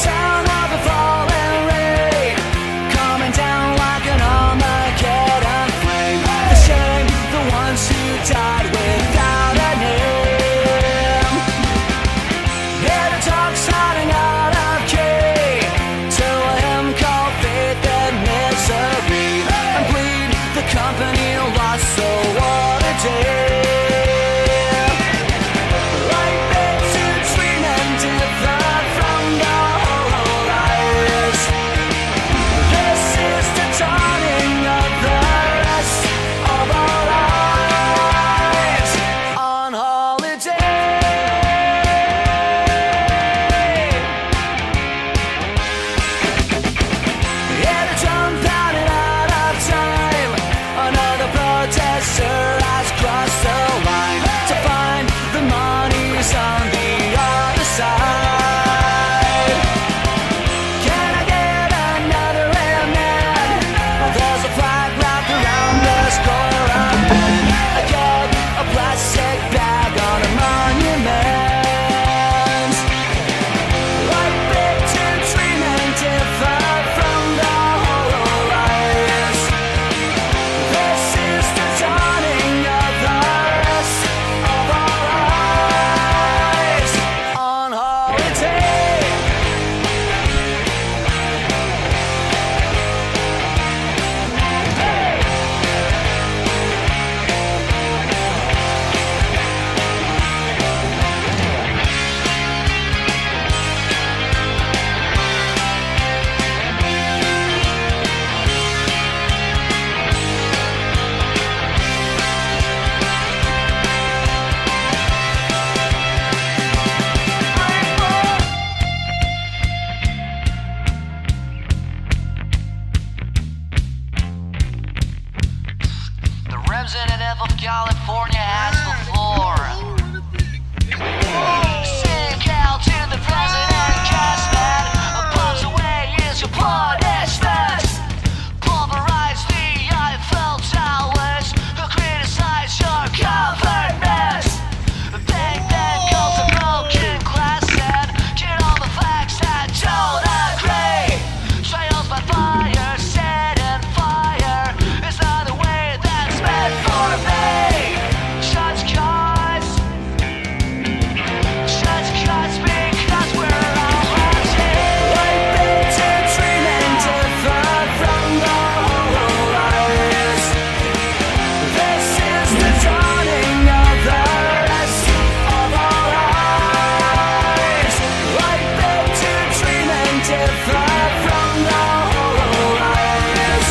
sound of the falling rain coming down like an Armageddon flame. The shame, the ones who died without a name. Hear the talks hiding out of key to a hymn called faith and misery, and bleed the company lost. So what a day. Representative of California has the floor. Sick out to the president, cast man, blows away his punishment. Pulverize the Eiffel Towers, criticize your government. Bang then goes a broken glass and get all the facts that don't agree. Trials by fire, set and fire is not the way that's meant for me. Shots cuts because we're all watching. Light bits and dreaming different from the whole lies. This is the dawning of the rest of our lives. Light bits and dreaming different from the whole lies.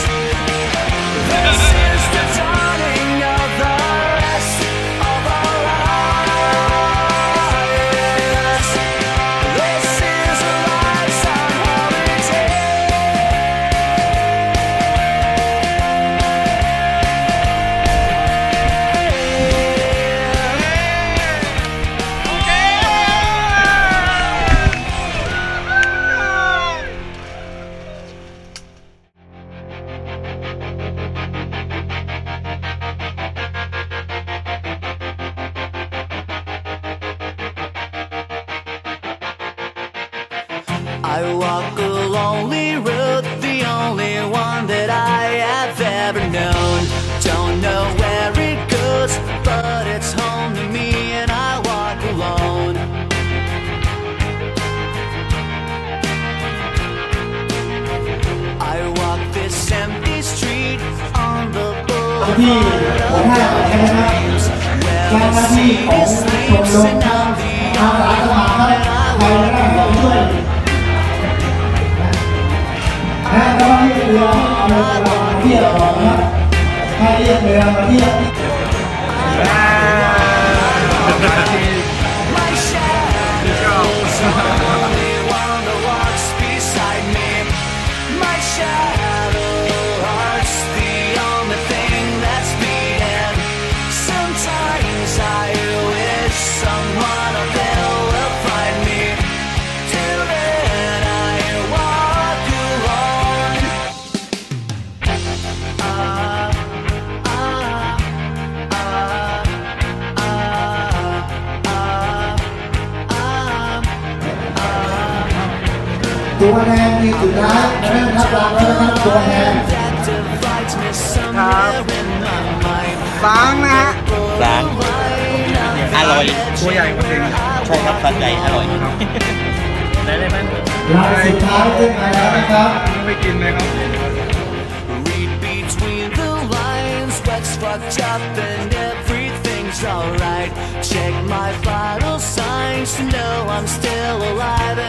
This is the dawning of the rest of our lives. This is a life's on holiday. I walk a lonely road, the only one that I have ever known. Don't know where it goes, but it's home to me, and I walk alone. I walk this empty street on the ที่ boulevard หัว of หน้านะครับ dreams, เจ้า where หน้า the ที่ sea ของชม sleeps รม and ครับ I'm the อาสาสมัครครับใครได้ก็ช่วยและก็เรียกเรือมาเที่ยวนะครับให้เรียกเรือมาเที่ยว My shadow's the only one that walks beside me. My shadow heart's the only thing that's beating. Sometimes I wish someone out there will find me. Till then I walk alone. ตัวแทนทีมสุดท้ายนะครับลาแล้วนะครับตัวแทน ครับบางนะฮะ ร้านอร่อย ตัวใหญ่กว่าจริง ใช่ครับสันใหญ่อร่อยได้ไหม ลายสุดท้ายขึ้นมาแล้วนะครับ ไม่กินเลยครับ Read between the lines, what's fucked up and everything's alright. Check my vital signs to know I'm still alive